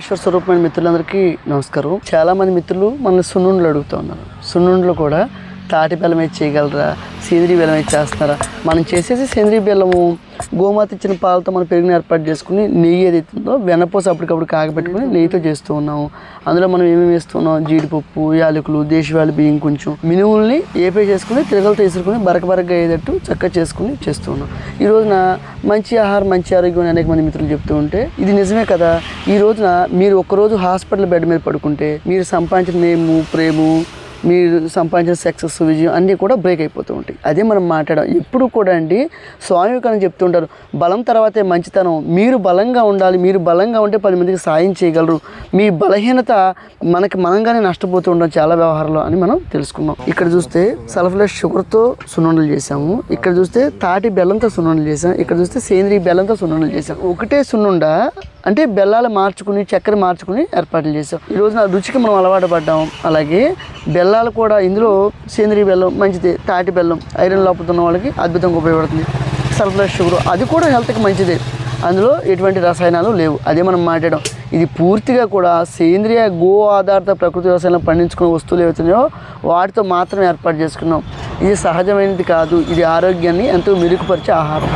ఈశ్వర స్వరూపమైన మిత్రులందరికీ నమస్కారం. చాలా మంది మిత్రులు మనల్ని సున్నుండలు అడుగుతూ ఉన్నారు. సున్నుండలు కూడా తాటి బెల్లం వేసి చేయగలరా, సేంద్రీయ బెల్లం వేసి చేస్తున్నారా? మనం చేసేసి సేంద్రీయ బెల్లము గోమాత ఇచ్చిన పాలతో మనం పెరుగుని ఏర్పాటు చేసుకుని నెయ్యి ఏదైతుందో వెన్నపూస అప్పటికప్పుడు కాగబెట్టుకుని నెయ్యితో చేస్తూ ఉన్నాము. అందులో మనం ఏమేమి వేస్తున్నాం, జీడిపప్పు, యాలకులు, దేశవాళీ బియ్యం, కొంచెం మినుముల్ని ఏపే చేసుకుని తిరగలతో వేసుకుని బరకబరకగా అయ్యేటట్టు చక్కగా చేసుకుని చేస్తూ ఉన్నాం. ఈ రోజున మంచి ఆహారం మంచి ఆరోగ్యం అని అనేక మంది మిత్రులు చెప్తూ ఉంటే ఇది నిజమే కదా. ఈ రోజున మీరు ఒక్కరోజు హాస్పిటల్ బెడ్ మీద పడుకుంటే మీరు సంపాదించిన నేము, ప్రేము, మీరు సంపాదించిన సక్సెస్, విజయం అన్నీ కూడా బ్రేక్ అయిపోతూ ఉంటాయి. అదే మనం మాట్లాడడం ఎప్పుడు కూడా అండి. స్వామి వివేకానంద చెప్తుంటారు, బలం తర్వాతే మంచితనం. మీరు బలంగా ఉండాలి. మీరు బలంగా ఉంటే 10 మందికి సాయం చేయగలరు. మీ బలహీనత మనంగానే నష్టపోతూ ఉంటాం చాలా వ్యవహారంలో అని మనం తెలుసుకున్నాం. ఇక్కడ చూస్తే సల్ఫర్లెస్ షుగర్తో సున్నుండలు చేసాము. ఇక్కడ చూస్తే తాటి బెల్లంతో సున్నుండలు చేసాం. ఇక్కడ చూస్తే సేంద్రీయ బెల్లంతో సున్నుండలు చేసాం. ఒకటే సున్నుండ అంటే బెల్లాలు మార్చుకుని చక్కెర మార్చుకుని ఏర్పాట్లు చేసాం. ఈ రోజున రుచికి మనం అలవాటు పడ్డాం. అలాగే బెల్లాలు కూడా ఇందులో సేంద్రీయ బెల్లం మంచిదే. తాటి బెల్లం ఐరన్ లోపల ఉన్న వాళ్ళకి అద్భుతంగా ఉపయోగపడుతుంది. సల్ఫర్లెస్ షుగర్ అది కూడా హెల్త్కి మంచిదే. అందులో ఎటువంటి రసాయనాలు లేవు. అదే మనం మాట్లాడడం ఇది పూర్తిగా కూడా సేంద్రియ గో ఆధారిత ప్రకృతి వ్యవసాయంలో పండించుకునే వస్తువులు ఏవైతున్నాయో వాటితో మాత్రం ఏర్పాటు చేసుకున్నాం. ఇది సహజమైనది కాదు. ఇది ఆరోగ్యాన్ని ఎంతో మెరుగుపరిచే ఆహారం.